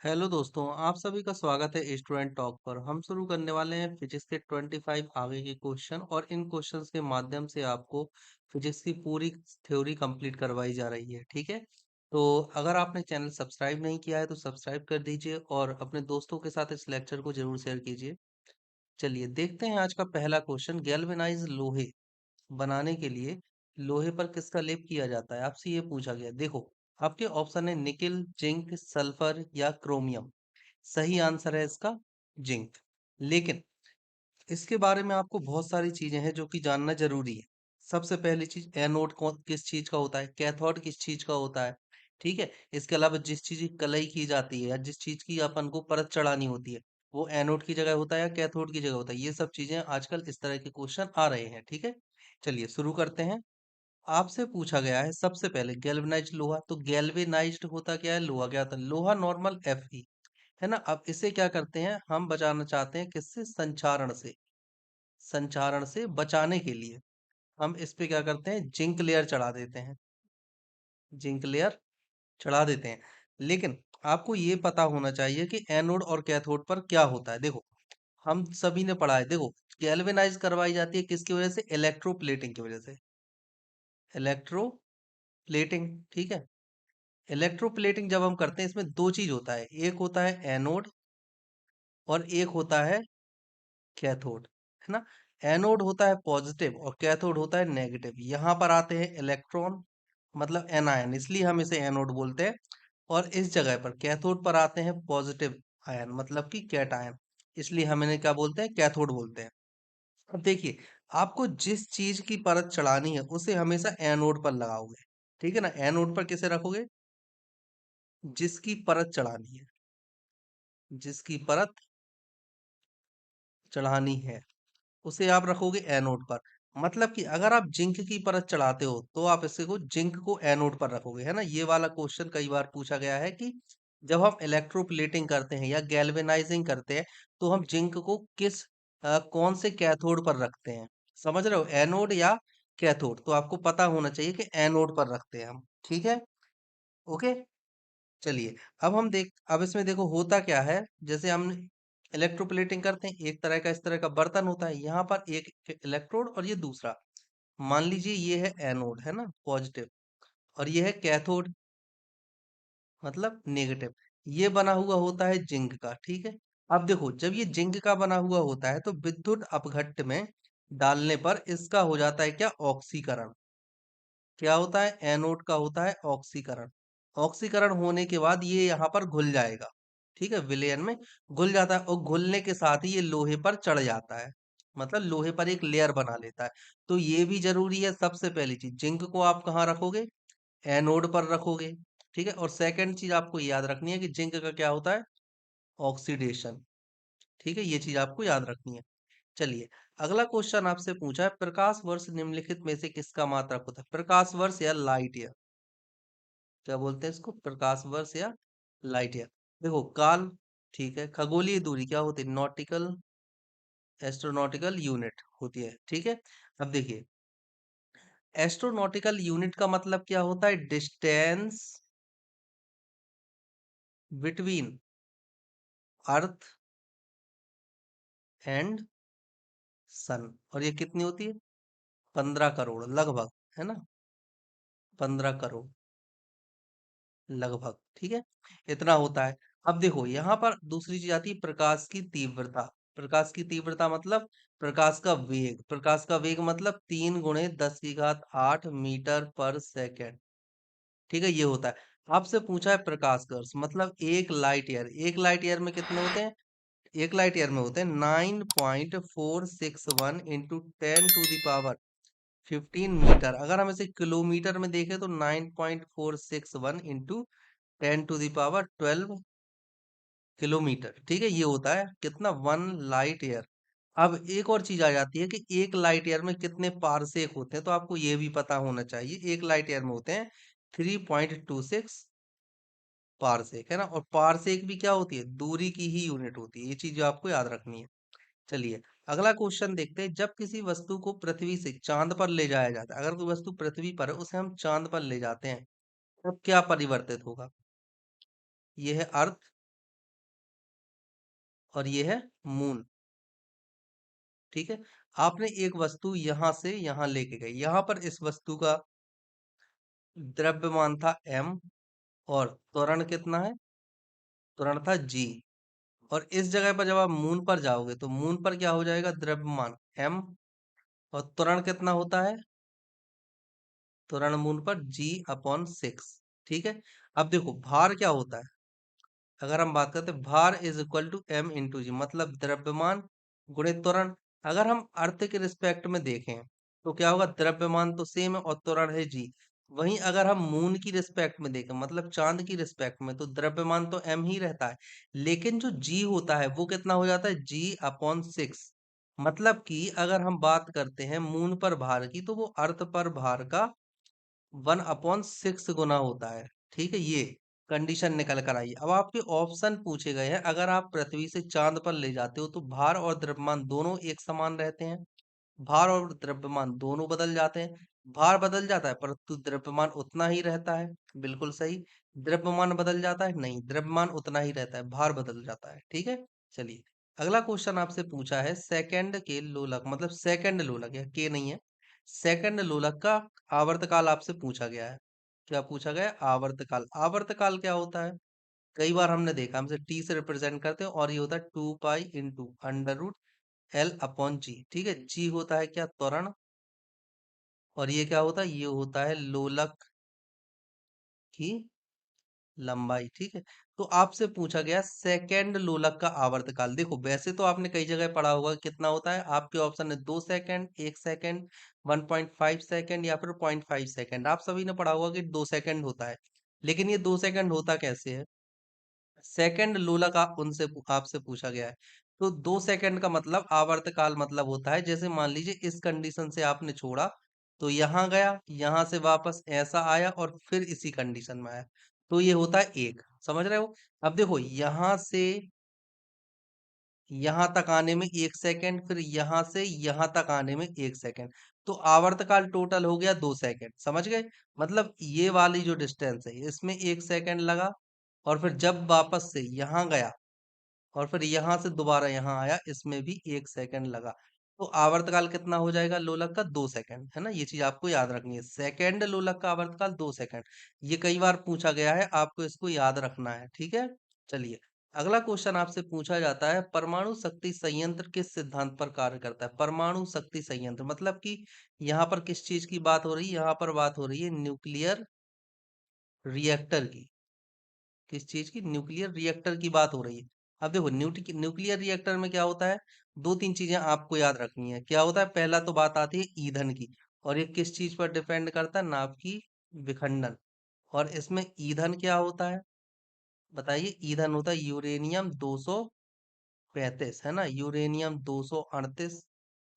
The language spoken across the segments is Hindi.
हेलो दोस्तों, आप सभी का स्वागत है स्टूडेंट टॉक पर। हम शुरू करने वाले हैं फिजिक्स के 25 आगे के क्वेश्चन और इन क्वेश्चंस के माध्यम से आपको फिजिक्स की पूरी थ्योरी कंप्लीट करवाई जा रही है। ठीक है, तो अगर आपने चैनल सब्सक्राइब नहीं किया है तो सब्सक्राइब कर दीजिए और अपने दोस्तों के साथ इस लेक्चर को जरूर शेयर कीजिए। चलिए देखते हैं आज का पहला क्वेश्चन। गैल्वेनाइज लोहे बनाने के लिए लोहे पर किसका लेप किया जाता है, आपसे ये पूछा गया। देखो, आपके ऑप्शन है निकिल, जिंक, सल्फर या क्रोमियम। सही आंसर है इसका जिंक। लेकिन इसके बारे में आपको बहुत सारी चीजें हैं जो कि जानना जरूरी है। सबसे पहली चीज, एनोड कौन किस चीज का होता है, कैथोड किस चीज का होता है। ठीक है, इसके अलावा जिस चीज की कलई की जाती है या जिस चीज की अपन को परत चढ़ानी होती है, वो एनोड की जगह होता है या कैथोड की जगह होता है। ये सब चीजें आजकल इस तरह के क्वेश्चन आ रहे हैं। ठीक है, चलिए शुरू करते हैं। आपसे पूछा गया है सबसे पहले गैल्वेनाइज्ड लोहा। तो गैल्वेनाइज्ड होता क्या है, लोहा क्या होता है। लोहा नॉर्मल Fe है ना। अब इसे क्या करते हैं, हम बचाना चाहते हैं किससे, संचारण से। संचारण से बचाने के लिए हम इस पे क्या करते हैं, जिंक लेयर चढ़ा देते हैं। जिंक लेयर चढ़ा देते हैं। लेकिन आपको ये पता होना चाहिए कि एनोड और कैथोड पर क्या होता है। देखो, हम सभी ने पढ़ा है। देखो, गैल्वेनाइज करवाई जाती है किसकी वजह से, इलेक्ट्रोप्लेटिंग की वजह से। इलेक्ट्रोप्लेटिंग, ठीक है। इलेक्ट्रोप्लेटिंग जब हम करते हैं, इसमें दो चीज होता है, एक होता है एनोड और एक होता है कैथोड, है ना। एनोड होता है पॉजिटिव और कैथोड होता है नेगेटिव। यहाँ पर आते हैं इलेक्ट्रॉन, मतलब एनायन, इसलिए हम इसे एनोड बोलते हैं। और इस जगह पर कैथोड पर आते हैं पॉजिटिव आयन, मतलब कि कैटायन, इसलिए हम इन्हें क्या बोलते हैं, कैथोड बोलते हैं। अब देखिए, आपको जिस चीज की परत चढ़ानी है उसे हमेशा एनोड पर लगाओगे। ठीक है ना, एनोड पर किसे रखोगे, जिसकी परत चढ़ानी है, जिसकी परत चढ़ानी है उसे आप रखोगे एनोड पर। मतलब कि अगर आप जिंक की परत चढ़ाते हो तो आप इससे को जिंक को एनोड पर रखोगे, है ना। ये वाला क्वेश्चन कई बार पूछा गया है कि जब हम इलेक्ट्रोप्लेटिंग करते हैं या गैल्वेनाइजिंग करते हैं तो हम जिंक को कौन से कैथोड पर रखते हैं। समझ रहे हो, एनोड या कैथोड। तो आपको पता होना चाहिए कि एनोड पर रखते हैं हम। ठीक है, ओके। चलिए, अब इसमें देखो होता क्या है। जैसे हम इलेक्ट्रोप्लेटिंग करते हैं, एक तरह का इस तरह का बर्तन होता है, यहाँ पर एक इलेक्ट्रोड और ये दूसरा। मान लीजिए ये है एनोड, है ना, पॉजिटिव, और ये है कैथोड, मतलब नेगेटिव। ये बना हुआ होता है जिंक का। ठीक है, अब देखो, जब ये जिंक का बना हुआ होता है तो विद्युत अपघट्ट में डालने पर इसका हो जाता है क्या, ऑक्सीकरण। क्या होता है, एनोड का होता है ऑक्सीकरण। ऑक्सीकरण होने के बाद ये यहाँ पर घुल जाएगा। ठीक है, विलयन में घुल जाता है और घुलने के साथ ही ये लोहे पर चढ़ जाता है, मतलब लोहे पर एक लेयर बना लेता है। तो ये भी जरूरी है। सबसे पहली चीज, जिंक को आप कहाँ रखोगे, एनोड पर रखोगे। ठीक है, और सेकंड चीज आपको याद रखनी है कि जिंक का क्या होता है, ऑक्सीडेशन। ठीक है, ये चीज आपको याद रखनी है। चलिए, अगला क्वेश्चन आपसे पूछा है, प्रकाश वर्ष निम्नलिखित में से किसका मात्रक होता है। प्रकाश वर्ष या लाइट ईयर, क्या बोलते हैं इसको, प्रकाश वर्ष या लाइट ईयर। देखो, काल, ठीक है, खगोलीय दूरी क्या होती है, नॉटिकल, एस्ट्रोनॉटिकल यूनिट होती है। ठीक है, अब देखिए, एस्ट्रोनॉटिकल यूनिट का मतलब क्या होता है, डिस्टेंस बिटवीन अर्थ एंड सन। और ये कितनी होती है, 15 करोड़ लगभग, है ना, 15 करोड़ लगभग। ठीक है, इतना होता है। अब देखो, यहाँ पर दूसरी चीज आती है, प्रकाश की तीव्रता। प्रकाश की तीव्रता मतलब प्रकाश का वेग। प्रकाश का वेग मतलब 3 × 10⁸ मीटर पर सेकेंड। ठीक है, ये होता है। आपसे पूछा है प्रकाश वर्ष, मतलब एक लाइट ईयर। एक लाइट ईयर में कितने होते हैं, एक लाइट ईयर में होते हैं 9.461 इंटू 10⁻15 मीटर। अगर हम इसे किलोमीटर में देखें तो 9.461 इंटू 10⁻12 किलोमीटर। ठीक है, ये होता है कितना, 1 लाइट ईयर। अब एक और चीज आ जाती है कि एक लाइट ईयर में कितने पारसेक होते हैं, तो आपको ये भी पता होना चाहिए। एक लाइट ईयर में होते हैं 3.26 पारसेक, है ना। और पारसेक भी क्या होती है, दूरी की ही यूनिट होती है। ये चीज आपको याद रखनी है। चलिए, अगला क्वेश्चन देखते हैं। जब किसी वस्तु को पृथ्वी से चांद पर ले जाया जाता है, अगर कोई वस्तु पृथ्वी पर है उसे हम चांद पर ले जाते हैं, तब क्या परिवर्तित होगा। ये है अर्थ, और ये है मून। ठीक है। आपने एक वस्तु यहां से यहां लेके गए, यहां पर इस वस्तु का द्रव्यमान था m, और त्वरण कितना है? त्वरण था g। और इस जगह पर जब आप मून पर जाओगे तो मून पर क्या हो जाएगा? द्रव्यमान m, और त्वरण कितना होता है? त्वरण मून पर g/6। ठीक है। अब देखो भार क्या होता है, अगर हम बात करते हैं भार is equal to m into g, मतलब द्रव्यमान गुणित त्वरण। अगर हम अर्थ के रिस्पेक्ट में देखें तो क्या होगा? द्रव्यमान तो सेम है और त्वरण है जी। वहीं अगर हम मून की रिस्पेक्ट में देखें, मतलब चांद की रिस्पेक्ट में, तो द्रव्यमान तो m ही रहता है, लेकिन जो g होता है वो कितना हो जाता है? g/6। मतलब कि अगर हम बात करते हैं मून पर भार की, तो वो अर्थ पर भार का 1/6 गुना होता है। ठीक है, ये कंडीशन निकल कर आई। अब आपके ऑप्शन पूछे गए हैं, अगर आप पृथ्वी से चांद पर ले जाते हो तो भार और द्रव्यमान दोनों एक समान रहते हैं, भार और द्रव्यमान दोनों बदल जाते हैं। भार बदल जाता है परंतु द्रव्यमान उतना ही रहता है। बिल्कुल सही। द्रव्यमान बदल जाता है? नहीं, द्रव्यमान उतना ही रहता है, भार बदल जाता है। ठीक है। चलिए, अगला क्वेश्चन आपसे पूछा है सेकंड के लोलक, मतलब सेकंड लोलक, या के नहीं है, सेकंड लोलक का आवर्तकाल आपसे पूछा गया है। क्या पूछा गया है? आवर्तकाल। आवर्तकाल क्या होता है? कई बार हमने देखा, हमसे टी से रिप्रेजेंट करते हैं, और ये होता है 2 pi into under root L/G। ठीक है। जी होता है क्या? त्वरण। और ये क्या होता है? ये होता है लोलक की लंबाई। ठीक है। तो आपसे पूछा गया सेकंड लोलक का आवर्तकाल। देखो वैसे तो आपने कई जगह पढ़ा होगा, कितना होता है? आपके ऑप्शन है 2 सेकंड, 1 सेकंड, 1.5 सेकंड, या फिर 0.5 सेकंड। आप सभी ने पढ़ा होगा कि 2 सेकंड होता है, लेकिन ये 2 सेकंड होता कैसे है? सेकंड लोलक उनसे आपसे पूछा गया है। तो 2 सेकंड का मतलब आवर्तकाल मतलब होता है, जैसे मान लीजिए इस कंडीशन से आपने छोड़ा, तो यहां गया, यहां से वापस ऐसा आया, और फिर इसी कंडीशन में आया, तो ये होता है एक। समझ रहे हो? अब देखो यहां से यहां तक आने में 1 सेकंड, फिर यहां से यहां तक आने में 1 सेकंड, तो आवर्तकाल टोटल हो गया 2 सेकंड। समझ गए? मतलब ये वाली जो डिस्टेंस है इसमें 1 सेकंड लगा, और फिर जब वापस से यहाँ गया, और फिर यहां से दोबारा यहाँ आया, इसमें भी 1 सेकंड लगा। तो आवर्तकाल कितना हो जाएगा लोलक का? 2 सेकंड, है ना? ये चीज आपको याद रखनी है, सेकंड लोलक का आवर्तकाल 2 सेकंड। ये कई बार पूछा गया है, आपको इसको याद रखना है। ठीक है। चलिए, अगला क्वेश्चन आपसे पूछा जाता है परमाणु शक्ति संयंत्र किस सिद्धांत पर कार्य करता है? परमाणु शक्ति संयंत्र मतलब कि यहाँ पर किस चीज की बात हो रही है? यहाँ पर बात हो रही है न्यूक्लियर रिएक्टर की। किस चीज की? न्यूक्लियर रिएक्टर की बात हो रही है। अब देखो न्यूक्लियर रिएक्टर में क्या होता है? दो तीन चीजें आपको याद रखनी है। क्या होता है? पहला तो बात आती है ईंधन की, और ये किस चीज पर डिपेंड करता है? नाभ की विखंडन। और इसमें ईंधन क्या होता है? बताइए। ईंधन होता है यूरेनियम 235, है ना? यूरेनियम 238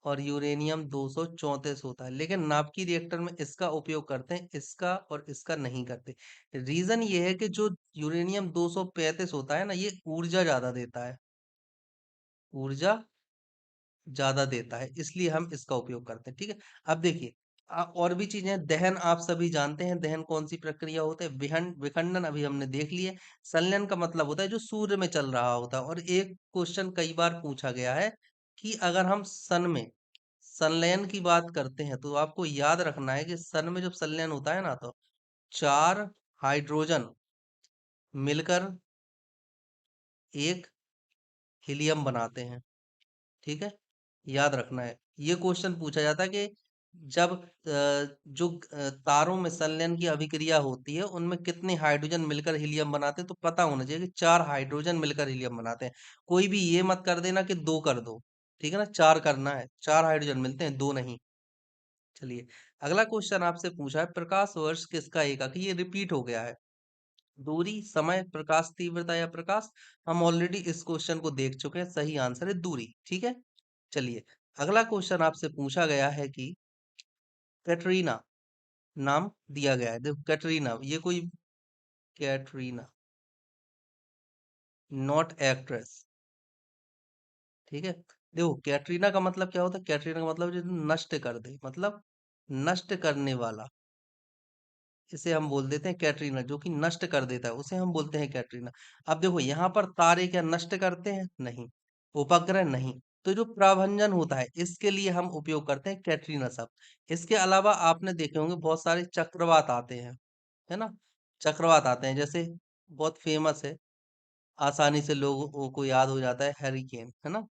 और यूरेनियम 234 होता है, लेकिन नाभिकीय रिएक्टर में इसका उपयोग करते हैं, इसका और इसका नहीं करते। रीजन ये है कि जो यूरेनियम 235 होता है ना, ये ऊर्जा ज्यादा देता है, ऊर्जा ज्यादा देता है, इसलिए हम इसका उपयोग करते हैं। ठीक है। अब देखिए, और भी चीजें, दहन आप सभी जानते हैं, दहन कौन सी प्रक्रिया होता है? विखंडन अभी हमने देख लिए। संलयन का मतलब होता है जो सूर्य में चल रहा होता है। और एक क्वेश्चन कई बार पूछा गया है कि अगर हम सन में संलयन की बात करते हैं, तो आपको याद रखना है कि सन में जब संलयन होता है ना, तो 4 हाइड्रोजन मिलकर एक हीलियम बनाते हैं। ठीक है। याद रखना है, ये क्वेश्चन पूछा जाता है कि जब जो तारों में संलयन की अभिक्रिया होती है, उनमें कितने हाइड्रोजन मिलकर हीलियम बनाते हैं, तो पता होना चाहिए कि 4 हाइड्रोजन मिलकर हीलियम बनाते हैं। कोई भी ये मत कर देना कि 2 कर दो। ठीक है ना? 4 करना है, 4 हाइड्रोजन मिलते हैं, 2 नहीं। चलिए, अगला क्वेश्चन आपसे पूछा है प्रकाश वर्ष किसका एकक है? ये रिपीट हो गया है। दूरी, समय, प्रकाश तीव्रता या प्रकाश। हम ऑलरेडी इस क्वेश्चन को देख चुके हैं, सही आंसर है दूरी। ठीक है। चलिए, अगला क्वेश्चन आपसे पूछा गया है कि कैटरीना नाम दिया गया है। देखो कैटरीना, ये कोई कैटरीना, नॉट एक्ट्रेस। ठीक है। देखो कैटरीना का मतलब क्या होता है? कैटरीना का मतलब जो नष्ट कर दे, मतलब नष्ट करने वाला, इसे हम बोल देते हैं कैटरीना। जो कि नष्ट कर देता है, उसे हम बोलते हैं कैटरीना। अब देखो यहाँ पर तारे क्या नष्ट करते हैं? नहीं। उपग्रह नहीं। तो जो प्रभंजन होता है इसके लिए हम उपयोग करते हैं कैटरीना शब्द। इसके अलावा आपने देखे होंगे बहुत सारे चक्रवात आते हैं, है ना? चक्रवात आते हैं, जैसे बहुत फेमस है, आसानी से लोगों को याद हो जाता है, हरिकेन, है ना?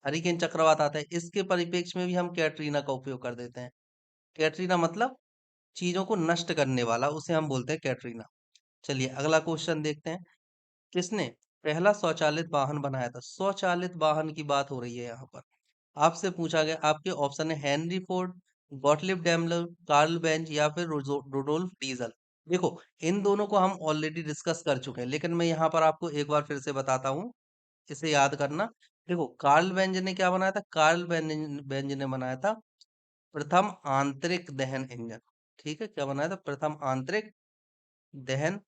हरिकेन चक्रवात आता है, इसके परिप्रेक्ष्य में भी हम कैटरीना का उपयोग कर देते हैं। कैटरीना मतलब चीजों को नष्ट करने वाला, उसे हम बोलते हैं कैटरीना। चलिए अगला क्वेश्चन देखते हैं। किसने पहला स्वचालित वाहन बनाया था? स्वचालित वाहन की बात हो रही है यहाँ पर। आपसे पूछा गया, आपके ऑप्शन है Henry Ford, Gottlieb Daimler, Karl Benz या फिर रुडोल्फ डीजल। देखो, इन दोनों को हम ऑलरेडी डिस्कस कर चुके हैं, लेकिन मैं यहाँ पर आपको एक बार फिर से बताता हूँ, इसे याद करना। देखो, कार्ल बेंज ने क्या बनाया था? कार्ल बेंज ने बनाया था प्रथम आंतरिक दहन इंजन। ठीक है, क्या बनाया था? प्रथम आंतरिक दहन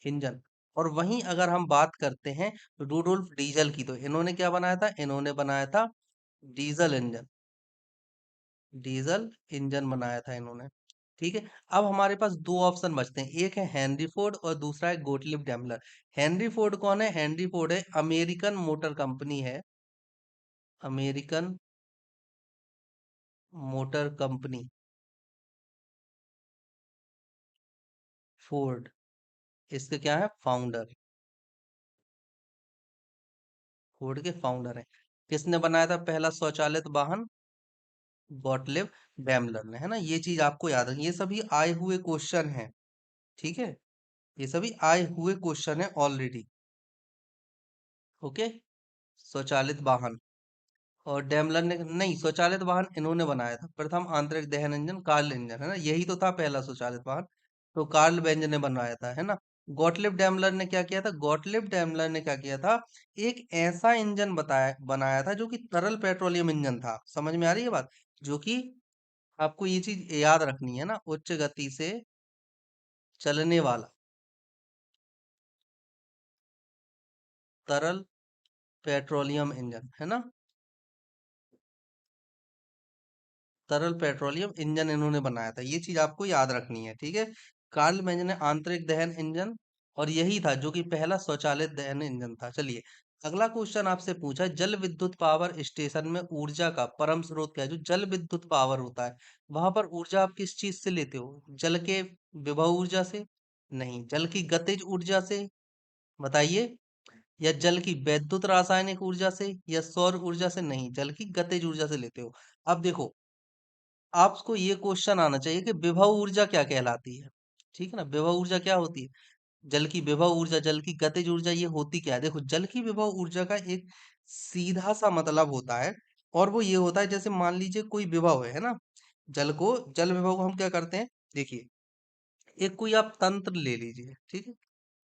इंजन। और वहीं अगर हम बात करते हैं रूडोल्फ डीजल की, तो इन्होंने क्या बनाया था? इन्होंने बनाया था डीजल इंजन। डीजल इंजन बनाया था इन्होंने। ठीक है, अब हमारे पास दो ऑप्शन बचते हैं, एक है हेनरी फोर्ड और दूसरा है गोटलिब डेमलर। हेनरी फोर्ड कौन है? हेनरी फोर्ड है अमेरिकन मोटर कंपनी है, अमेरिकन मोटर कंपनी, फोर्ड, इसके क्या है? फाउंडर, फोर्ड के फाउंडर है। किसने बनाया था पहला स्वचालित वाहन? गॉटलिब डैमलर ने, है ना? ये चीज आपको याद है, ये सभी आए हुए क्वेश्चन हैं। ठीक है, ये सभी आए हुए क्वेश्चन है ऑलरेडी। ओके, स्वचालित वाहन। और डेमलर ने नहीं, स्वचालित वाहन इन्होंने बनाया था, प्रथम आंतरिक दहन इंजन कार्ल इंजन, है ना? यही तो था पहला स्वचालित वाहन, तो कार्ल बेंज ने बनवाया था, है ना? गॉटलिब डेमलर ने क्या किया था? गॉटलिब डेमलर ने क्या किया था? एक ऐसा इंजन बताया बनाया था जो कि तरल पेट्रोलियम इंजन था। समझ में आ रही है बात? जो कि आपको ये चीज याद रखनी है ना, उच्च गति से चलने वाला तरल पेट्रोलियम इंजन, है ना? तरल पेट्रोलियम इंजन इन्होंने बनाया था, ये चीज आपको याद रखनी है। ठीक है, कार्ल बेंज ने आंतरिक दहन इंजन, और यही था जो कि पहला स्वचालित दहन इंजन था। चलिए अगला क्वेश्चन आपसे पूछा है, जल विद्युत पावर स्टेशन में ऊर्जा का परम स्रोत क्या है? जो जल विद्युत पावर होता है, वहां पर ऊर्जा आप किस चीज से लेते हो? जल के विभव ऊर्जा से? नहीं। जल की गतिज ऊर्जा से? बताइए। या जल की वैद्युत रासायनिक ऊर्जा से या सौर ऊर्जा से? नहीं, जल की गतिज ऊर्जा से लेते हो। अब देखो, आपको ये क्वेश्चन आना चाहिए कि विभव ऊर्जा क्या कहलाती है। ठीक है ना, विभव ऊर्जा क्या होती है? जल की विभव ऊर्जा, जल की गतिज ऊर्जा, ये होती क्या है? देखो, जल की विभव ऊर्जा का एक सीधा सा मतलब होता है, और वो ये होता है, जैसे मान लीजिए कोई विभव है ना, जल विभव को हम क्या करते हैं? देखिए, एक कोई आप तंत्र ले लीजिए, ठीक है?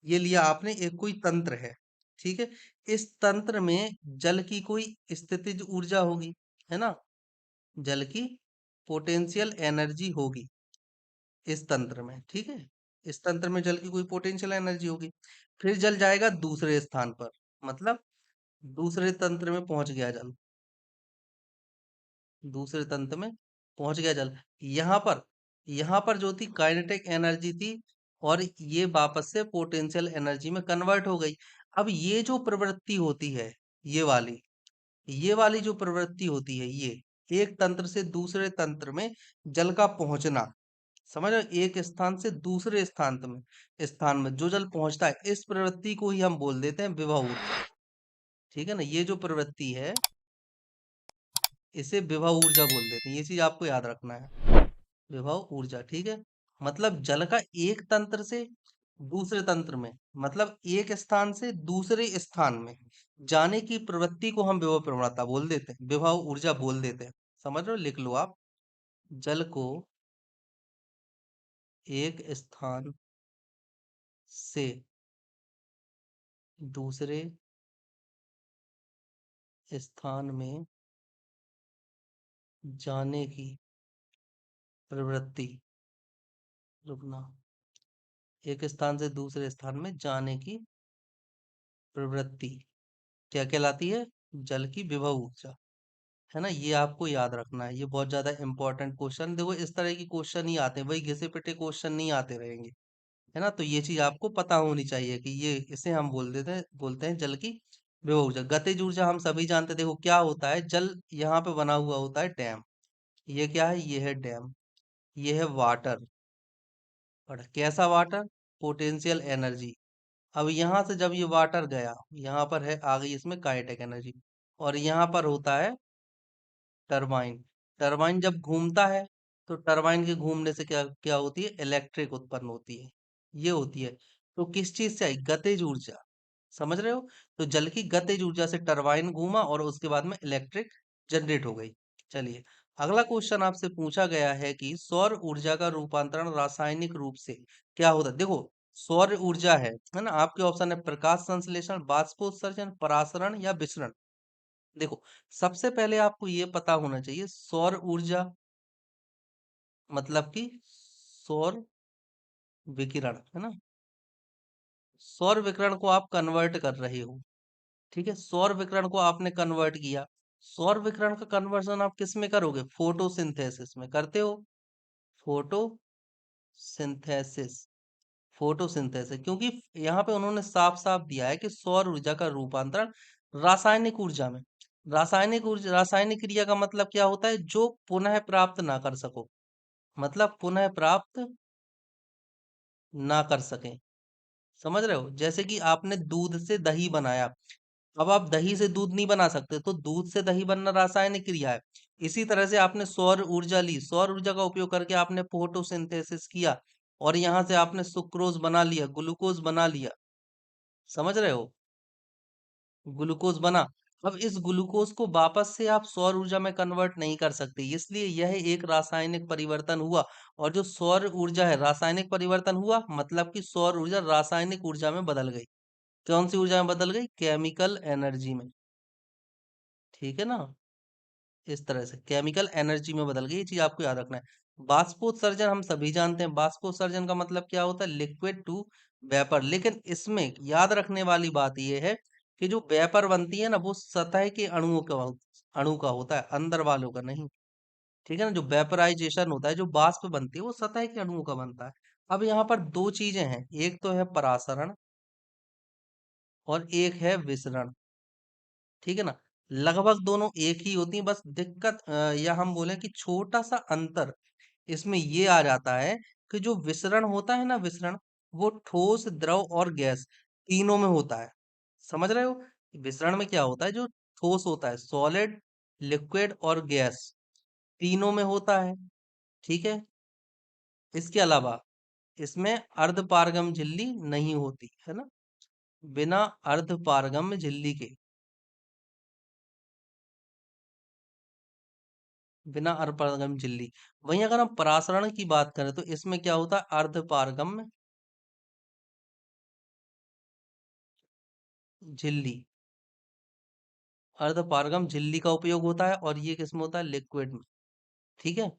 ये लिया आपने, एक कोई तंत्र है, ठीक है? इस तंत्र में जल की कोई स्थितिज ऊर्जा होगी, है ना? जल की पोटेंशियल एनर्जी होगी इस तंत्र में, ठीक है? इस तंत्र में जल की कोई पोटेंशियल एनर्जी होगी। फिर जल जाएगा दूसरे स्थान पर, मतलब दूसरे तंत्र में पहुंच गया जल, दूसरे तंत्र में पहुंच गया जल। यहाँ पर यहाँ पर जो थी काइनेटिक एनर्जी थी, और ये वापस से पोटेंशियल एनर्जी में कन्वर्ट हो गई। अब ये जो प्रवृत्ति होती है, ये वाली ये वाली जो प्रवृत्ति होती है, ये एक तंत्र से दूसरे तंत्र में जल का पहुंचना, समझ रहे हो? एक स्थान से दूसरे स्थान में जो जल पहुंचता है, इस प्रवृत्ति को ही हम बोल देते हैं विभव ऊर्जा। ठीक है ना, ये जो प्रवृत्ति है, इसे विभव ऊर्जा बोल देते हैं, ये चीज आपको याद रखना है। विभव ऊर्जा, ठीक है? मतलब जल का एक तंत्र से दूसरे तंत्र में, मतलब एक स्थान से दूसरे स्थान में जाने की प्रवृत्ति को हम विभव प्रवणता बोल देते हैं, विभव ऊर्जा बोल देते हैं। समझ रहे हो? लिख लो आप। जल को एक स्थान से दूसरे स्थान में जाने की प्रवृत्ति, रुकना, एक स्थान से दूसरे स्थान में जाने की प्रवृत्ति क्या कहलाती है? जल की विभव ऊर्जा, है ना? ये आपको याद रखना है, ये बहुत ज्यादा इंपॉर्टेंट क्वेश्चन। देखो, इस तरह की क्वेश्चन ही आते हैं, वही घिसे पिटे क्वेश्चन नहीं आते रहेंगे, है ना? तो ये चीज आपको पता होनी चाहिए कि ये, इसे हम बोलते हैं जल की विभव ऊर्जा, गतिज ऊर्जा हम सभी जानते हैं। देखो क्या होता है, जल यहाँ पे बना हुआ होता है डैम। ये क्या है, ये है डैम। ये है वाटर। और कैसा वाटर, पोटेंशियल एनर्जी। अब यहाँ से जब ये वाटर गया, यहाँ पर है आ गई इसमें काइनेटिक एनर्जी। और यहाँ पर होता है टरबाइन। टरबाइन जब घूमता है, तो टरबाइन के घूमने से क्या क्या होती है, इलेक्ट्रिक उत्पन्न होती है। ये होती है। तो किस चीज से आई, गतिज ऊर्जा। समझ रहे हो। तो जल की गतिज ऊर्जा से टरबाइन घूमा और उसके बाद में इलेक्ट्रिक जनरेट हो गई। चलिए, अगला क्वेश्चन आपसे पूछा गया है कि सौर ऊर्जा का रूपांतरण रासायनिक रूप से क्या होता है। देखो, सौर ऊर्जा है ना, आपके ऑप्शन है प्रकाश संश्लेषण, बाष्पोत्सर्जन, परासरण या विसरण। देखो, सबसे पहले आपको ये पता होना चाहिए, सौर ऊर्जा मतलब कि सौर विकिरण, है ना। सौर विकिरण को आप कन्वर्ट कर रहे हो। ठीक है, सौर विकिरण को आपने कन्वर्ट किया। सौर विकिरण का कन्वर्जन आप किस में करोगे, फोटोसिंथेसिस में करते हो। फोटोसिंथेसिस। फोटोसिंथेसिस, क्योंकि यहाँ पे उन्होंने साफ साफ दिया है कि सौर ऊर्जा का रूपांतरण रासायनिक ऊर्जा में। रासायनिक ऊर्जा, रासायनिक क्रिया का मतलब क्या होता है, जो पुनः प्राप्त ना कर सको। मतलब पुनः प्राप्त ना कर सकें। समझ रहे हो, जैसे कि आपने दूध से दही बनाया। अब आप दही से दूध नहीं बना सकते, तो दूध से दही बनना रासायनिक क्रिया है। इसी तरह से आपने सौर ऊर्जा ली, सौर ऊर्जा का उपयोग करके आपने फोटोसिंथेसिस किया, और यहां से आपने सुक्रोज बना लिया, ग्लूकोज बना लिया। समझ रहे हो, ग्लूकोज बना। अब इस ग्लूकोज को वापस से आप सौर ऊर्जा में कन्वर्ट नहीं कर सकते, इसलिए यह एक रासायनिक परिवर्तन हुआ। और जो सौर ऊर्जा है, रासायनिक परिवर्तन हुआ मतलब कि सौर ऊर्जा रासायनिक ऊर्जा में बदल गई। कौन सी ऊर्जा में बदल गई, केमिकल एनर्जी में। ठीक है ना, इस तरह से केमिकल एनर्जी में बदल गई, ये चीज आपको याद रखना है। बाष्पोत्सर्जन हम सभी जानते हैं, बाष्पोत्सर्जन का मतलब क्या होता है, लिक्विड टू वेपर। लेकिन इसमें याद रखने वाली बात यह है कि जो वेपर बनती है ना, वो सतह के अणु का होता है, अंदर वालों का नहीं। ठीक है ना, जो वेपराइजेशन होता है, जो बाष्प बनती है, वो सतह के अणुओं का बनता है। अब यहाँ पर दो चीजें हैं, एक तो है परासरण और एक है विसरण। ठीक है ना, लगभग दोनों एक ही होती हैं, बस दिक्कत या हम बोले कि छोटा सा अंतर इसमें ये आ जाता है कि जो विसरण होता है ना, विसरण, वो ठोस, द्रव और गैस तीनों में होता है। समझ रहे हो, विसरण में क्या होता है, जो ठोस होता है, सॉलिड, लिक्विड और गैस, तीनों में होता है। ठीक है, इसके अलावा इसमें अर्ध पारगम झिल्ली नहीं होती है ना, बिना अर्ध पारगम झिल्ली के, बिना अर्धपारगम झिल्ली। वहीं अगर हम परासरण की बात करें, तो इसमें क्या होता है, अर्धपारगम झिल्ली। अर्धपारगम झिल्ली का उपयोग होता है, और ये किसमें होता है, लिक्विड में। ठीक है,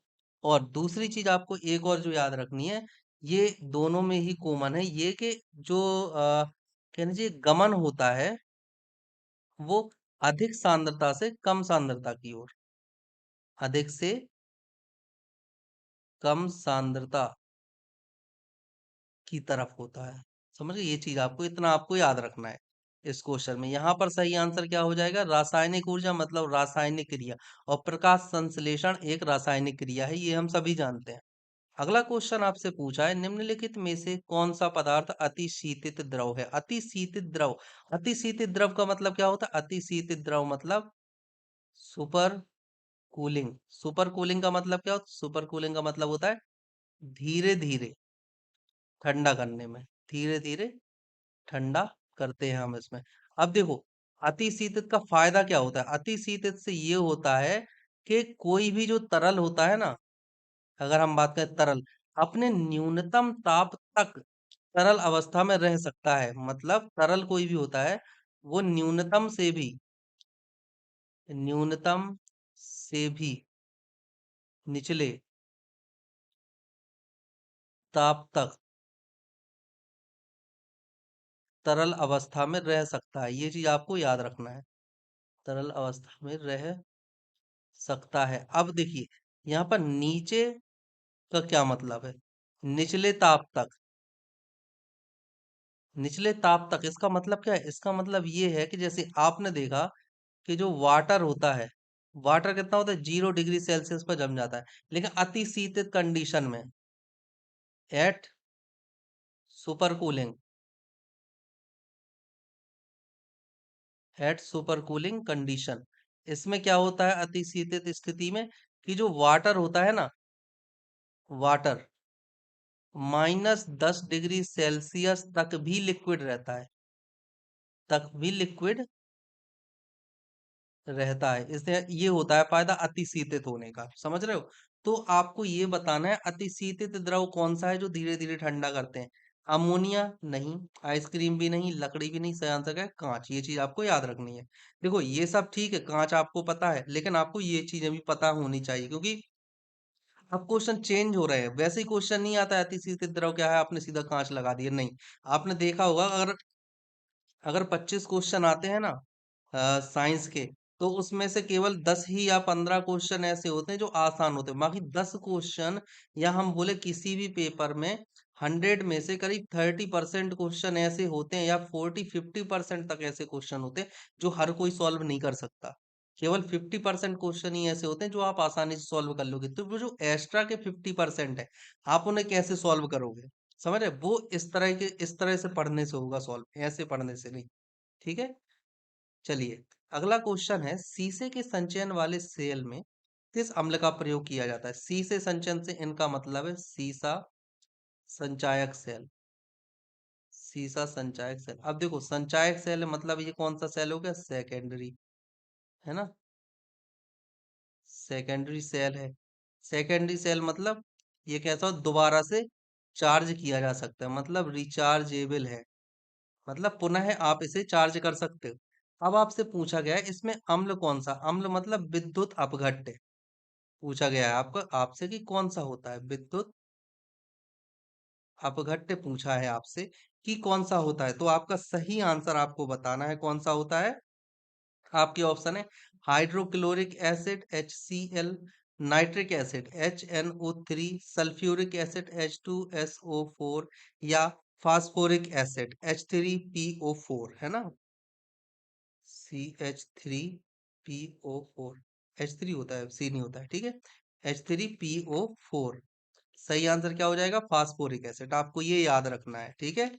और दूसरी चीज आपको एक और जो याद रखनी है, ये दोनों में ही कॉमन है, ये कि जो कह लीजिए गमन होता है, वो अधिक सांद्रता से कम सांद्रता की ओर, अधिक से कम सांद्रता की तरफ होता है। समझ गए, ये चीज आपको इतना आपको याद रखना है इस क्वेश्चन में। यहाँ पर सही आंसर क्या हो जाएगा, रासायनिक ऊर्जा मतलब रासायनिक क्रिया। और प्रकाश संश्लेषण एक रासायनिक क्रिया है, ये हम सभी जानते हैं। अगला क्वेश्चन आपसे पूछा है, निम्नलिखित में से कौन सा पदार्थ अति शीतित द्रव है। अति शीतित द्रव, अति शीतित द्रव का मतलब क्या होता है, अति शीतित द्रव मतलब सुपर कूलिंग। सुपर कूलिंग का मतलब क्या होता है, सुपर कूलिंग का मतलब होता है धीरे धीरे ठंडा करने में, धीरे धीरे ठंडा करते हैं हम इसमें। अब देखो, अति शीतित का फायदा क्या होता है, अति शीतित से ये होता है कि कोई भी जो तरल होता है ना, अगर हम बात करें तरल, अपने न्यूनतम ताप तक तरल अवस्था में रह सकता है। मतलब तरल कोई भी होता है, वो न्यूनतम से भी निचले ताप तक तरल अवस्था में रह सकता है, ये चीज आपको याद रखना है, तरल अवस्था में रह सकता है। अब देखिए, यहाँ पर नीचे का क्या मतलब है, निचले ताप तक, निचले ताप तक इसका मतलब क्या है? इसका मतलब ये है कि जैसे आपने देखा कि जो वाटर होता है, वाटर कितना होता है? 0 डिग्री सेल्सियस पर जम जाता है। लेकिन अति शीतित कंडीशन में, at super cooling, at super cooling condition, इसमें क्या होता है अति शीतित स्थिति में? कि जो वाटर होता है ना, वाटर -10 डिग्री सेल्सियस तक भी लिक्विड रहता है, तक भी लिक्विड रहता है। इससे ये होता है फायदा अति शीतित होने का, समझ रहे हो? तो आपको ये बताना है अति शीतित द्रव कौन सा है जो धीरे धीरे ठंडा करते हैं। अमोनिया नहीं, आइसक्रीम भी नहीं, लकड़ी भी नहीं, सही आंसर क्या है? कांच। ये चीज आपको याद रखनी है। देखो ये सब ठीक है, कांच आपको पता है, लेकिन आपको ये चीजें भी पता होनी चाहिए, क्योंकि अब क्वेश्चन चेंज हो रहे हैं। वैसे ही क्वेश्चन नहीं आता है अति शीतित द्रव क्या है, आपने सीधा कांच लगा दिया, नहीं। आपने देखा होगा, अगर अगर 25 क्वेश्चन आते हैं ना साइंस के, तो उसमें से केवल 10 ही या 15 क्वेश्चन ऐसे होते हैं जो आसान होते हैं। बाकी 10 क्वेश्चन, या हम बोले किसी भी पेपर में 100 में से करीब 30% क्वेश्चन ऐसे होते हैं, या 40-50% तक ऐसे क्वेश्चन होते हैं जो हर कोई सॉल्व नहीं कर सकता। केवल 50% क्वेश्चन ही ऐसे होते हैं जो आप आसानी से सॉल्व कर लोगे। तो वो जो एक्स्ट्रा के 50% है, आप उन्हें कैसे सॉल्व करोगे? समझ रहे? वो इस तरह से पढ़ने से होगा सॉल्व, ऐसे पढ़ने से नहीं। ठीक है, चलिए। अगला क्वेश्चन है, शीशे के संचयन वाले सेल में किस अम्ल का प्रयोग किया जाता है? शीशे संचयन से इनका मतलब है शीशा संचायक सेल, शीशा संचायक सेल। अब देखो संचायक सेल मतलब ये कौन सा सेल हो गया? सेकेंडरी, है ना? सेकेंडरी सेल है। सेकेंडरी सेल मतलब ये कैसा हो, दोबारा से चार्ज किया जा सकता है, मतलब रिचार्जेबल है, मतलब पुनः आप इसे चार्ज कर सकते हो। अब आपसे पूछा गया है इसमें अम्ल कौन सा? अम्ल मतलब विद्युत अपघट्य। पूछा गया है आपको, आपसे कि कौन सा होता है? विद्युत अपघट्य पूछा है आपसे कि कौन सा होता है, तो आपका सही आंसर आपको बताना है कौन सा होता है। आपके ऑप्शन है hydrochloric acid HCl, nitric acid HNO3, sulphuric acid H2SO4, या फास्फोरिक एसिड H3PO4, है ना? CH3PO4, H3 होता है, C नहीं होता है, ठीक है। H3PO4, सही आंसर क्या हो जाएगा? Phosphoric acid. आपको ये याद रखना है, ठीक है।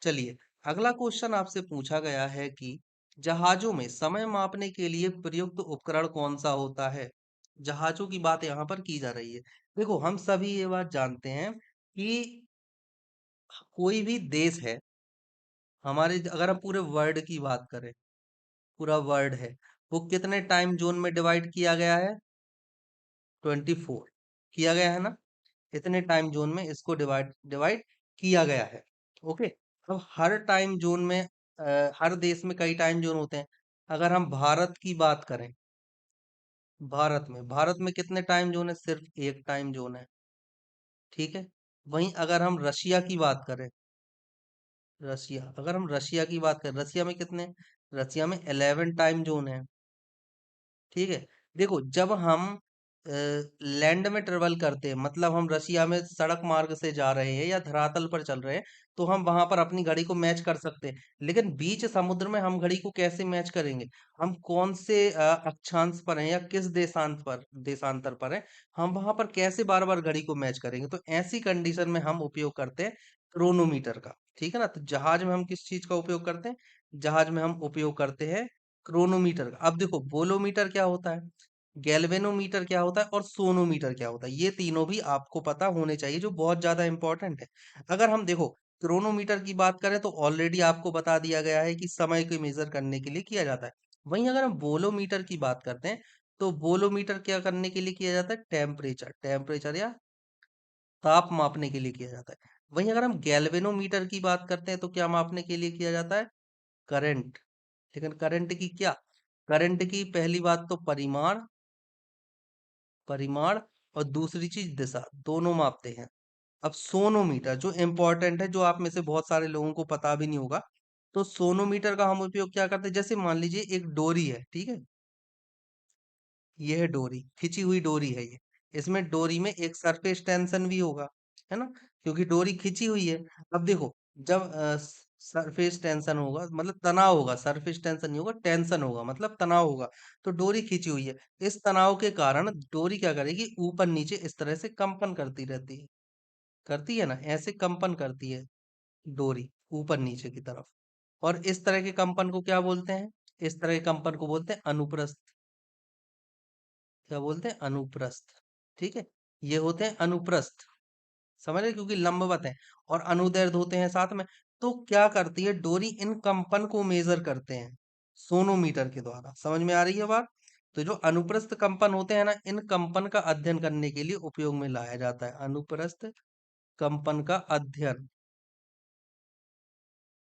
चलिए, अगला क्वेश्चन आपसे पूछा गया है कि जहाजों में समय मापने के लिए प्रयुक्त उपकरण कौन सा होता है? जहाजों की बात यहाँ पर की जा रही है। देखो हम सभी ये बात जानते हैं कि कोई भी देश है, हमारे अगर हम पूरे वर्ल्ड की बात करें, पूरा वर्ल्ड है, वो कितने टाइम जोन में डिवाइड किया गया है? 24 किया गया है ना? इतने टाइम जोन में इसको डिवाइड डिवाइड किया गया है। ओके। अब हर टाइम जोन में हर देश में कई टाइम जोन होते हैं। अगर हम भारत की बात करें, भारत में कितने टाइम जोन है? सिर्फ एक टाइम जोन है, ठीक है। वहीं अगर हम रशिया की बात करें, रशिया की बात करें, रशिया में कितने? रशिया में 11 टाइम जोन है, ठीक है। देखो जब हम लैंड में ट्रेवल करते हैं, मतलब हम रशिया में सड़क मार्ग से जा रहे हैं या धरातल पर चल रहे हैं, तो हम वहां पर अपनी घड़ी को मैच कर सकते हैं। लेकिन बीच समुद्र में हम घड़ी को कैसे मैच करेंगे? हम कौन से अक्षांश पर हैं या किस देशांतर पर हैं, हम वहां पर कैसे बार बार घड़ी को मैच करेंगे? तो ऐसी कंडीशन में हम उपयोग करते हैं क्रोनोमीटर का, ठीक है ना। तो जहाज में हम किस चीज का उपयोग करते हैं? जहाज में हम उपयोग करते हैं क्रोनोमीटर का। अब देखो वोलोमीटर क्या होता है, गैल्वेनोमीटर क्या होता है, और सोनोमीटर क्या होता है, ये तीनों भी आपको पता होने चाहिए, जो बहुत ज्यादा इंपॉर्टेंट है। अगर हम देखो क्रोनोमीटर की बात करें, तो ऑलरेडी आपको बता दिया गया है कि समय को मेजर करने के लिए किया जाता है। वहीं अगर हम वोलोमीटर की बात करते हैं, तो वोलोमीटर क्या करने के लिए किया जाता है? टेम्परेचर, टेम्परेचर या ताप मापने के लिए किया जाता है। वहीं अगर हम गैल्वेनोमीटर की बात करते हैं, तो क्या मापने के लिए किया जाता है? करंट। लेकिन करंट की क्या? करंट की पहली बात तो परिमाण, परिमाण, और दूसरी चीज दिशा, दोनों मापते हैं। अब सोनोमीटर जो इंपॉर्टेंट है, जो आप में से बहुत सारे लोगों को पता भी नहीं होगा, तो सोनोमीटर का हम उपयोग क्या करते हैं? जैसे मान लीजिए एक डोरी है, ठीक है। ये है डोरी, खिंची हुई डोरी है ये। इसमें डोरी में एक सरफेस टेंशन भी होगा, है ना, क्योंकि डोरी खिंची हुई है। अब देखो जब सरफेस टेंशन होगा मतलब तनाव होगा, सरफेस टेंशन नहीं होगा, टेंशन होगा मतलब तनाव होगा। तो डोरी खींची हुई है, इस तनाव के कारण डोरी क्या करेगी, ऊपर नीचे इस तरह से कंपन करती है ना, ऐसे कंपन करती है डोरी ऊपर नीचे की तरफ। और इस तरह के कंपन को क्या बोलते हैं, इस तरह के कंपन को बोलते हैं अनुप्रस्थ। क्या बोलते हैं, अनुप्रस्थ। ठीक है, ये होते हैं अनुप्रस्थ, समझ रहे, क्योंकि लंबवत है और अनुदैर्ध्य होते हैं साथ में। तो क्या करती है डोरी, इन कंपन को मेजर करते हैं सोनोमीटर के द्वारा। समझ में आ रही है बात। तो जो अनुप्रस्थ कंपन होते हैं ना, इन कंपन का अध्ययन करने के लिए उपयोग में लाया जाता है। अनुप्रस्थ कंपन का अध्ययन,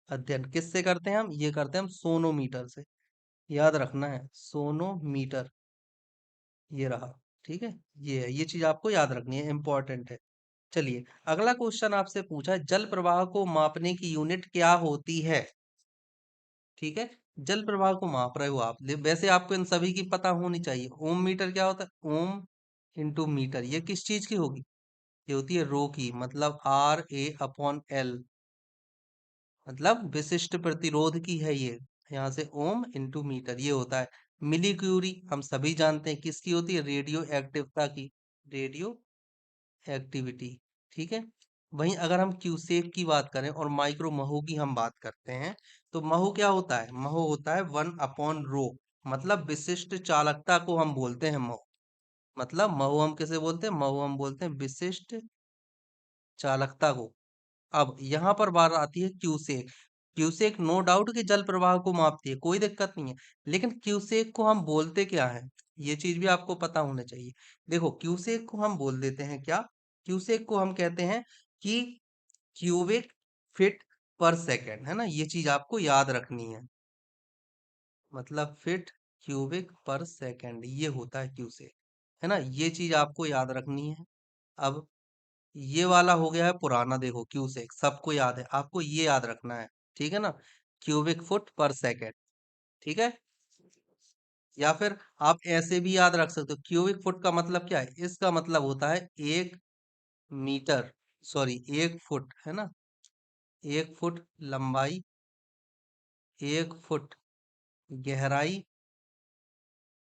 अध्ययन किससे करते हैं हम, ये करते हैं हम सोनोमीटर से। याद रखना है, सोनोमीटर, ये रहा। ठीक है, ये है, ये चीज आपको याद रखनी है, इंपॉर्टेंट है। चलिए, अगला क्वेश्चन आपसे पूछा है, जल प्रवाह को मापने की यूनिट क्या होती है। ठीक है, जल प्रवाह को माप रहे हो आप, वैसे आपको इन सभी की पता होनी चाहिए। ओम मीटर क्या होता है, ओम इंटू मीटर, ये किस चीज की होगी, ये होती है रो की, मतलब RA/L, मतलब विशिष्ट प्रतिरोध की है ये। यहाँ से ओम इंटू मीटर ये होता है। मिली क्यूरी हम सभी जानते हैं किसकी होती है, रेडियो एक्टिवता की, रेडियो एक्टिविटी। ठीक है, वहीं अगर हम क्यूसेक की बात करें और माइक्रो महो की हम बात करते हैं, तो महो क्या होता है, महो होता है 1/रो, मतलब विशिष्ट चालकता को हम बोलते हैं महो। मतलब महो हम किसे बोलते हैं, महो हम बोलते हैं विशिष्ट चालकता को। अब यहाँ पर बात आती है क्यूसेक। क्यूसेक नो डाउट कि जल प्रवाह को मापती है, कोई दिक्कत नहीं है, लेकिन क्यूसेक को हम बोलते क्या है, ये चीज भी आपको पता होना चाहिए। देखो, क्यूसेक को हम बोल देते हैं क्या, क्यूसेक को हम कहते हैं कि क्यूबिक फीट पर सेकेंड, है ना, ये चीज आपको याद रखनी है। मतलब फीट क्यूबिक पर सेकेंड, ये होता है क्यूसेक, है ना, ये चीज आपको याद रखनी है। अब ये वाला हो गया है पुराना, देखो क्यूसेक सबको याद है, आपको ये याद रखना है। ठीक है ना, क्यूबिक फुट पर सेकेंड। ठीक है, या फिर आप ऐसे भी याद रख सकते हो, क्यूबिक फुट का मतलब क्या है, इसका मतलब होता है 1 मीटर, सॉरी 1 फुट, है ना, 1 फुट लंबाई, 1 फुट गहराई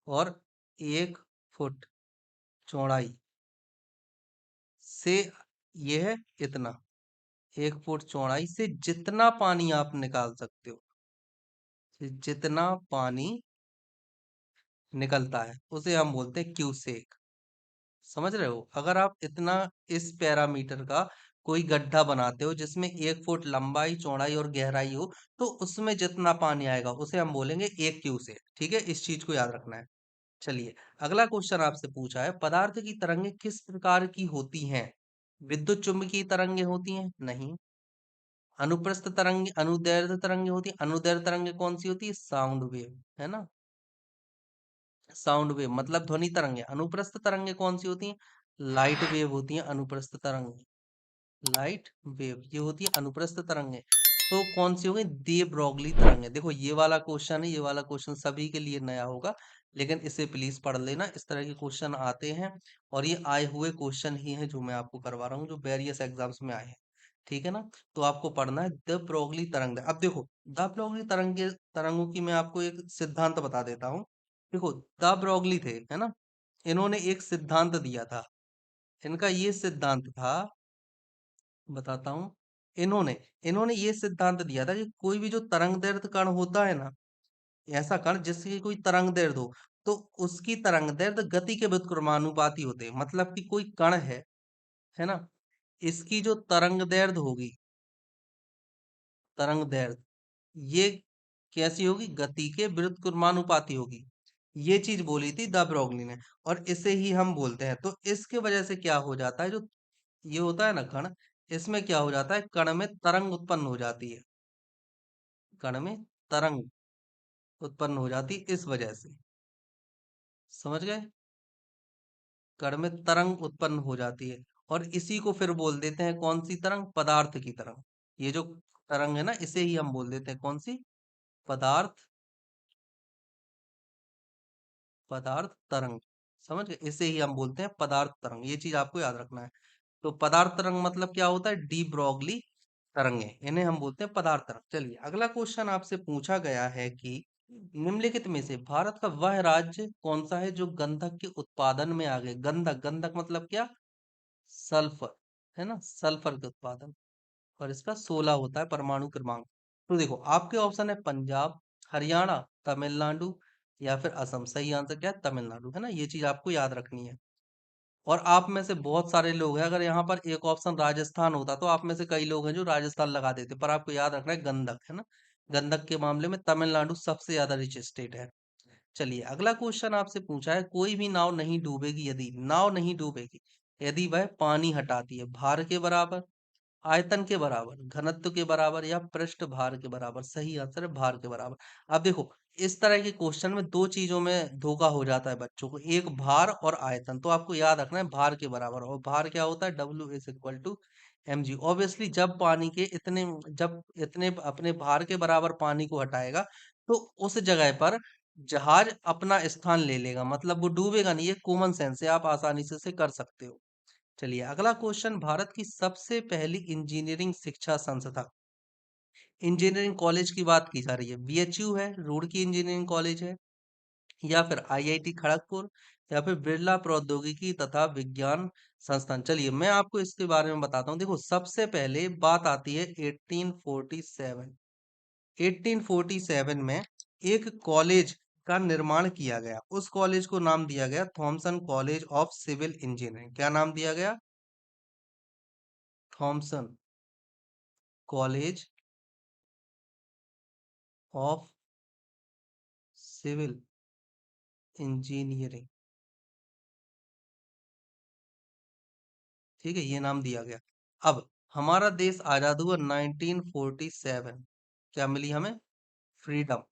और 1 फुट चौड़ाई से, ये है इतना, 1 फुट चौड़ाई से जितना पानी आप निकाल सकते हो, जितना पानी निकलता है उसे हम बोलते हैं क्यूसेक। समझ रहे हो, अगर आप इतना, इस पैरामीटर का कोई गड्ढा बनाते हो जिसमें 1 फुट लंबाई चौड़ाई और गहराई हो, तो उसमें जितना पानी आएगा उसे हम बोलेंगे 1 क्यूसेक। ठीक है, इस चीज को याद रखना है। चलिए, अगला क्वेश्चन आपसे पूछा है, पदार्थ की तरंगें किस प्रकार की होती हैं। विद्युत चुम्बकीय तरंगें होती हैं, नहीं। अनुप्रस्थ तरंगे, अनुदैर्ध्य तरंगे होती है, अनुदैर्ध्य तरंगे कौन सी होती है, साउंड वेव, है ना, साउंड वेव मतलब ध्वनि तरंगे। अनुप्रस्थ तरंगे कौन सी होती हैं, लाइट वेव होती हैं अनुप्रस्थ तरंगे, लाइट वेव ये होती है अनुप्रस्थ तरंगे। तो कौन सी हो गई, दे ब्रॉगली तरंगे। देखो, ये वाला क्वेश्चन है, ये वाला क्वेश्चन सभी के लिए नया होगा, लेकिन इसे प्लीज पढ़ लेना, इस तरह के क्वेश्चन आते हैं और ये आए हुए क्वेश्चन ही हैं जो मैं आपको करवा रहा हूँ, जो वेरियस एग्जाम्स में आए हैं। ठीक है ना, तो आपको पढ़ना है द ब्रॉगली तरंग। अब देखो, द ब्रॉगली तरंगों की मैं आपको एक सिद्धांत बता देता हूँ। देखो, द ब्रॉगली थे, है ना, इन्होंने एक सिद्धांत दिया था। इनका ये सिद्धांत था, बताता हूँ। इन्होंने इन्होंने ये सिद्धांत दिया था कि कोई भी जो तरंग दैर्ध्य कण होता है ना, ऐसा कण जिसकी कोई तरंग दैर्ध्य हो, तो उसकी तरंग दैर्ध्य गति के व्युत्क्रमानुपाती होते हैं। मतलब कि कोई कण है ना, इसकी जो तरंग दैर्ध्य होगी, तरंग दैर्ध्य, ये कैसी होगी, गति के व्युत्क्रमानुपाती होगी। ये चीज बोली थी द ब्रॉगली ने, और इसे ही हम बोलते हैं। तो इसके वजह से क्या हो जाता है, जो ये होता है ना कण, इसमें क्या हो जाता है, कण में तरंग उत्पन्न हो जाती है, कण में तरंग उत्पन्न हो जाती है इस वजह से। समझ गए, कण में तरंग उत्पन्न हो जाती है, और इसी को फिर बोल देते हैं कौन सी तरंग, पदार्थ की तरंग। ये जो तरंग है ना, इसे ही हम बोल देते हैं कौन सी, पदार्थ, पदार्थ तरंग। समझ गए, इसे ही हम बोलते हैं पदार्थ तरंग, ये चीज आपको याद रखना है। तो पदार्थ तरंग मतलब क्या होता है, डी ब्रॉगली तरंगे, इन्हें हम बोलते हैं पदार्थ तरंग। चलिए अगला क्वेश्चन आपसे पूछा गया है कि निम्नलिखित में से भारत का वह राज्य कौन सा है जो गंधक के उत्पादन में आगे, गंधक, गंधक मतलब क्या, सल्फर, है ना, सल्फर के उत्पादन, और इसका 16 होता है परमाणु क्रमांक। तो देखो आपके ऑप्शन है पंजाब, हरियाणा, तमिलनाडु या फिर असम। सही आंसर क्या है, तमिलनाडु, है ना, ये चीज आपको याद रखनी है। और आप में से बहुत सारे लोग हैं, अगर यहाँ पर एक ऑप्शन राजस्थान होता तो आप में से कई लोग हैं जो राजस्थान लगा देते, पर आपको याद रखना है गंधक, है ना, गंधक के मामले में तमिलनाडु सबसे ज्यादा रिच स्टेट है। चलिए अगला क्वेश्चन आपसे पूछा है, कोई भी नाव नहीं डूबेगी यदि, नाव नहीं डूबेगी यदि वह पानी हटाती है भार के बराबर, आयतन के बराबर, घनत्व के बराबर या पृष्ठ भार के बराबर। सही आंसर है भार के बराबर। अब देखो इस तरह के क्वेश्चन में दो चीजों में धोखा हो जाता है बच्चों को, एक भार और आयतन, तो आपको याद रखना है भार के बराबर। और भार क्या होता है, W=mg। ऑब्वियसली जब पानी के इतने, जब इतने अपने भार के बराबर पानी को हटाएगा तो उस जगह पर जहाज अपना स्थान ले लेगा, मतलब वो डूबेगा नहीं। ये कॉमन सेंस है, आप आसानी से कर सकते हो। चलिए अगला क्वेश्चन, भारत की सबसे पहली इंजीनियरिंग शिक्षा संस्था, इंजीनियरिंग कॉलेज की बात की जा रही है, बीएचयू है, रुड़की इंजीनियरिंग कॉलेज है, या फिर आईआईटी खड़गपुर, या फिर बिरला प्रौद्योगिकी तथा विज्ञान संस्थान। चलिए मैं आपको इसके बारे में बताता हूँ। देखो सबसे पहले बात आती है 1847। 1847 में एक कॉलेज का निर्माण किया गया, उस कॉलेज को नाम दिया गया Thomson college of civil engineering. क्या नाम दिया गया, Thomson college of civil engineering. ठीक है, ये नाम दिया गया। अब हमारा देश आजाद हुआ 1947, क्या मिली हमें, फ्रीडम।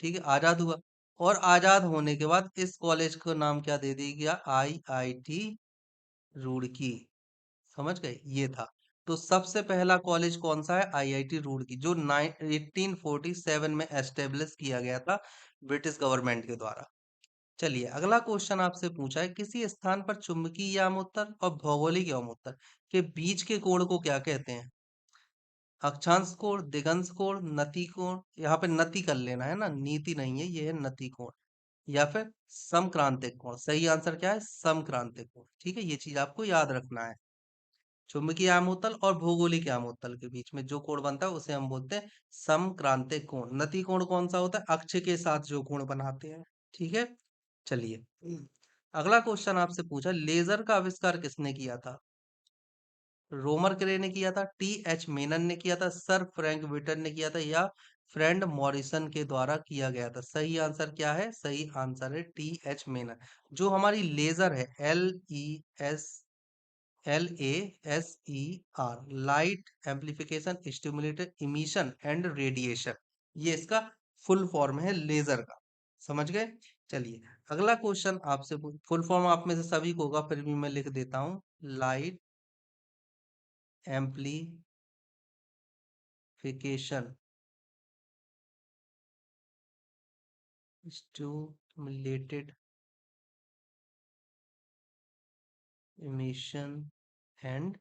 ठीक है, आजाद हुआ। और आजाद होने के बाद इस कॉलेज को नाम क्या दे दिया गया, आईआईटी रुड़की। समझ गए, ये था। तो सबसे पहला कॉलेज कौन सा है, आईआईटी रुड़की, जो 1847 में एस्टेब्लिश किया गया था ब्रिटिश गवर्नमेंट के द्वारा। चलिए अगला क्वेश्चन आपसे पूछा है, किसी स्थान पर चुंबकीय यामोत्तर और भौगोलिक यामोत्तर के बीच के कोण को क्या कहते हैं, अक्षांश कोण, दिगंश कोण, नति कोण। यहाँ पे नति कर लेना है ना, नीति नहीं है, ये है नति कोण, या फिर समक्रांतिक कोण। सही आंसर क्या है, समक्रांतिक कोण। ठीक है, ये चीज आपको याद रखना है। चुंबकीय आमोत्तल और भौगोलिक आमोत्तल के बीच में जो कोण बनता है उसे हम बोलते हैं समक्रांतिक कोण। नति कोण कौन सा होता है, अक्ष के साथ जो कोण बनाते हैं। ठीक है, चलिए अगला क्वेश्चन आपसे पूछा, लेजर का आविष्कार किसने किया था, रोमर क्रे ने किया था, टी एच मेनन ने किया था, सर फ्रैंक विटन ने किया था, या फ्रेंड मॉरिसन के द्वारा किया गया था। सही आंसर क्या है, सही आंसर है टी एच मेनन। जो हमारी लेजर है, LESER, light amplification stimulated emission and radiation, ये इसका फुल फॉर्म है लेजर का। समझ गए। चलिए अगला क्वेश्चन आपसे, फुल फॉर्म आप में से सभी को होगा, फिर भी मैं लिख देता हूँ, light amplification stimulated emission and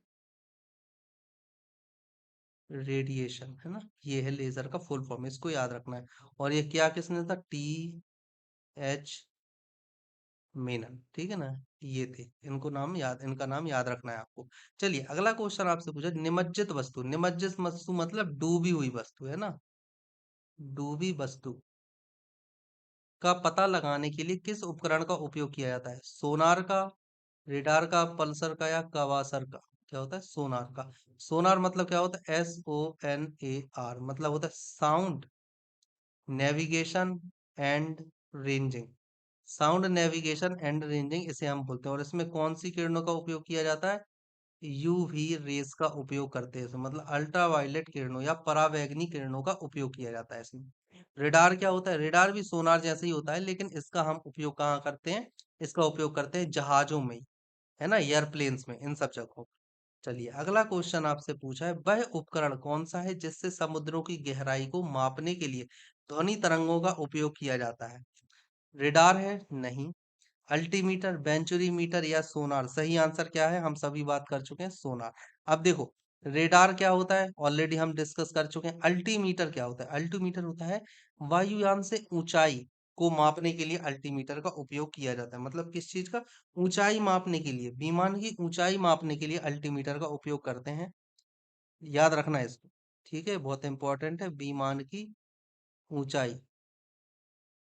radiation, है ना, ये है लेजर का फुल फॉर्म, इसको याद रखना है। और ये क्या किसने था, टी एच मेनन। ठीक है ना, ये थे, इनको नाम याद, इनका नाम याद रखना है आपको। चलिए अगला क्वेश्चन आपसे पूछा, निमज्जित वस्तु, निमज्जित वस्तु मतलब डूबी हुई वस्तु, है ना, डूबी वस्तु का पता लगाने के लिए किस उपकरण का उपयोग किया जाता है, सोनार का, रेडार का, पल्सर का, या कवासर का। क्या होता है, सोनार का। सोनार मतलब क्या होता है, SONAR, मतलब होता है sound navigation and ranging. Sound navigation and ranging इसे हम बोलते हैं। और इसमें कौन सी किरणों का उपयोग किया जाता है, यूवी रेस का उपयोग करते हैं इसमें, मतलब अल्ट्रावायलेट किरणों या परावैंगनी किरणों का उपयोग किया जाता है इसमें। रेडार क्या होता है, रेडार भी सोनार जैसे ही होता है, लेकिन इसका हम उपयोग कहाँ करते हैं, इसका उपयोग करते हैं जहाजों में ही, है ना, एयरप्लेन्स में, इन सब जगहों। चलिए अगला क्वेश्चन आपसे पूछा है, वह उपकरण कौन सा है जिससे समुद्रों की गहराई को मापने के लिए ध्वनि तरंगों का उपयोग किया जाता है, रेडार है, नहीं, अल्टीमीटर, वेंचुरीमीटर, या सोनार। सही आंसर क्या है, हम सभी बात कर चुके हैं, सोनार। अब देखो रेडार क्या होता है ऑलरेडी हम डिस्कस कर चुके हैं। अल्टीमीटर क्या होता है? अल्टीमीटर होता है वायुयान से ऊंचाई को मापने के लिए अल्टीमीटर का उपयोग किया जाता है। मतलब किस चीज का? ऊंचाई मापने के लिए, विमान की ऊंचाई मापने के लिए अल्टीमीटर का उपयोग करते हैं। याद रखना है इसको, ठीक है, बहुत इंपॉर्टेंट है। विमान की ऊंचाई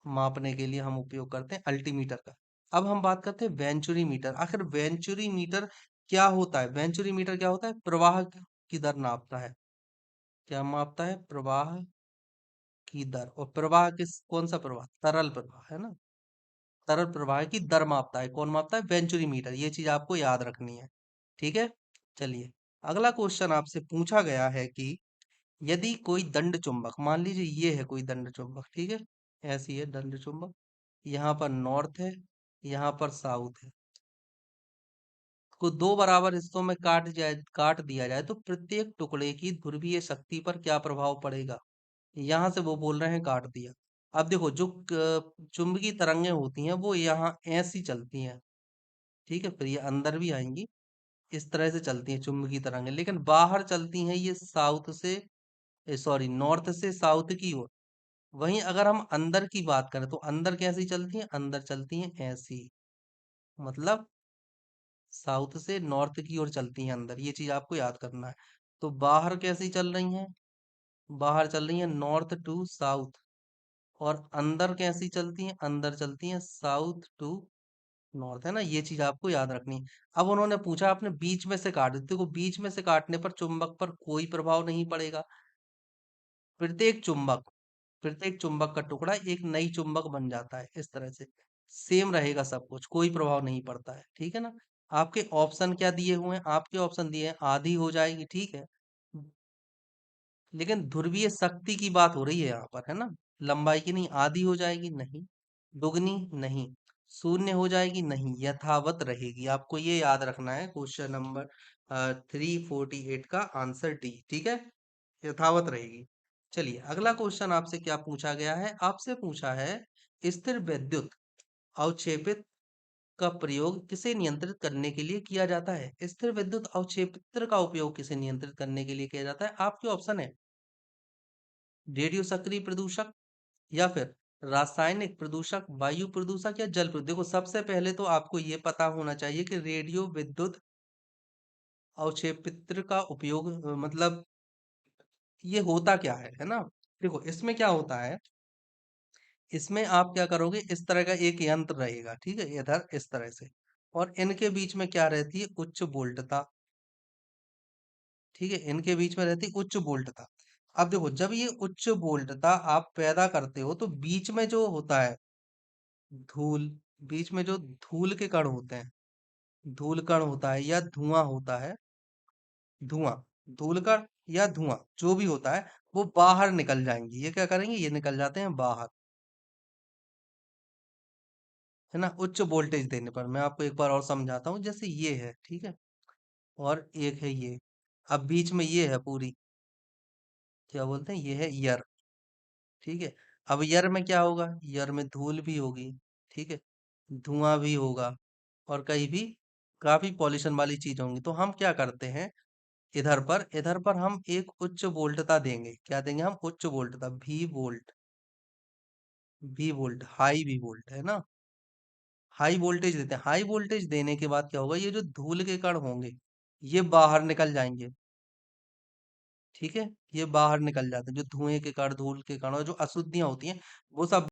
मापने के लिए हम उपयोग करते हैं अल्टीमीटर का। अब हम बात करते हैं वेंचुरी मीटर। आखिर वेंचुरी मीटर क्या होता है? वेंचुरी मीटर क्या होता है? प्रवाह की दर नापता है। क्या मापता है? प्रवाह की दर। और प्रवाह किस, कौन सा प्रवाह? तरल प्रवाह, है ना। तरल प्रवाह की दर मापता है। कौन मापता है? Venturi meter. ये चीज आपको याद रखनी है, ठीक है। चलिए, अगला क्वेश्चन आपसे पूछा गया है कि यदि कोई दंड चुंबक, मान लीजिए ये है कोई दंड चुंबक, ठीक है, ऐसी है दंड चुंबक, यहाँ पर नॉर्थ है, यहाँ पर साउथ है, को दो बराबर हिस्सों में काट दिया जाए तो प्रत्येक टुकड़े की ध्रुवीय शक्ति पर क्या प्रभाव पड़ेगा? यहाँ से वो बोल रहे हैं काट दिया। अब देखो, जो चुंबकीय तरंगें होती हैं वो यहाँ ऐसी चलती हैं, ठीक है, फिर ये अंदर भी आएंगी, इस तरह से चलती हैं चुंबकीय तरंगें, लेकिन बाहर चलती हैं ये साउथ से, सॉरी, नॉर्थ से साउथ की ओर। वहीं अगर हम अंदर की बात करें तो अंदर कैसी चलती हैं? अंदर चलती हैं ऐसी, मतलब साउथ से नॉर्थ की ओर चलती हैं अंदर। ये चीज आपको याद करना है। तो बाहर कैसी चल रही हैं? बाहर चल रही हैं नॉर्थ टू साउथ। और अंदर कैसी चलती हैं? अंदर चलती हैं साउथ टू नॉर्थ, है ना। ये चीज आपको याद रखनी है। अब उन्होंने पूछा आपने बीच में से काट दी। देखो, बीच में से काटने पर चुंबक पर कोई प्रभाव नहीं पड़ेगा। प्रत्येक चुंबक प्रत्येक चुंबक का टुकड़ा एक नई चुंबक बन जाता है, इस तरह से सेम रहेगा सब कुछ, कोई प्रभाव नहीं पड़ता है, ठीक है ना। आपके ऑप्शन क्या दिए हुए हैं? आपके ऑप्शन दिए हैं आधी हो जाएगी, ठीक है, लेकिन ध्रुवीय शक्ति की बात हो रही है यहाँ पर, है ना। लंबाई की नहीं। आधी हो जाएगी? नहीं। दुगनी? नहीं। शून्य हो जाएगी? नहीं, यथावत रहेगी। आपको ये याद रखना है। क्वेश्चन नंबर 348 का आंसर डी, ठीक है, यथावत रहेगी। चलिए, अगला क्वेश्चन आपसे क्या पूछा गया है? आपसे पूछा है स्थिर विद्युत अवक्षेपित का प्रयोग किसे नियंत्रित करने के लिए किया जाता है? स्थिर विद्युत अवक्षेपित्र का उपयोग किसे नियंत्रित करने के लिए किया जाता है? आपके ऑप्शन है रेडियो सक्रिय प्रदूषक, या फिर रासायनिक प्रदूषक, वायु प्रदूषक, या जल प्रदूषक। देखो, सबसे पहले तो आपको ये पता होना चाहिए कि रेडियो विद्युत अवक्षेपित्र का उपयोग मतलब ये होता क्या है ना। देखो, इसमें क्या होता है, इसमें आप क्या करोगे, इस तरह का एक यंत्र रहेगा, ठीक है, इधर इस तरह से, और इनके बीच में क्या रहती है? उच्च वोल्टता, ठीक है, इनके बीच में रहती है उच्च वोल्टता। अब देखो, जब ये उच्च वोल्टता आप पैदा करते हो तो बीच में जो होता है धूल, बीच में जो धूल के कण होते हैं, धूल कण होता है या धुआं होता है, धुआं, धूल कण या धुआं जो भी होता है, वो बाहर निकल जाएंगे। ये क्या करेंगे? ये निकल जाते हैं बाहर, है ना, उच्च वोल्टेज देने पर। मैं आपको एक बार और समझाता हूँ। जैसे ये है, ठीक है, और एक है ये, अब बीच में ये है पूरी, क्या बोलते हैं, ये है ईयर, ठीक है। अब ईयर में क्या होगा? ईयर में धूल भी होगी, ठीक है, धुआं भी होगा, और कहीं भी काफी पॉल्यूशन वाली चीज होंगी। तो हम क्या करते हैं, इधर पर हम एक उच्च वोल्टता देंगे। क्या देंगे हम? उच्च वोल्टता, भी वोल्ट, हाई भी वोल्ट, है ना। हाई वोल्टेज देते हैं। हाई वोल्टेज देने के बाद क्या होगा? ये जो धूल के कण होंगे ये बाहर निकल जाएंगे, ठीक है, ये बाहर निकल जाते हैं। जो धुएं के कण, धूल के कण और जो अशुद्धियां होती हैं वो सब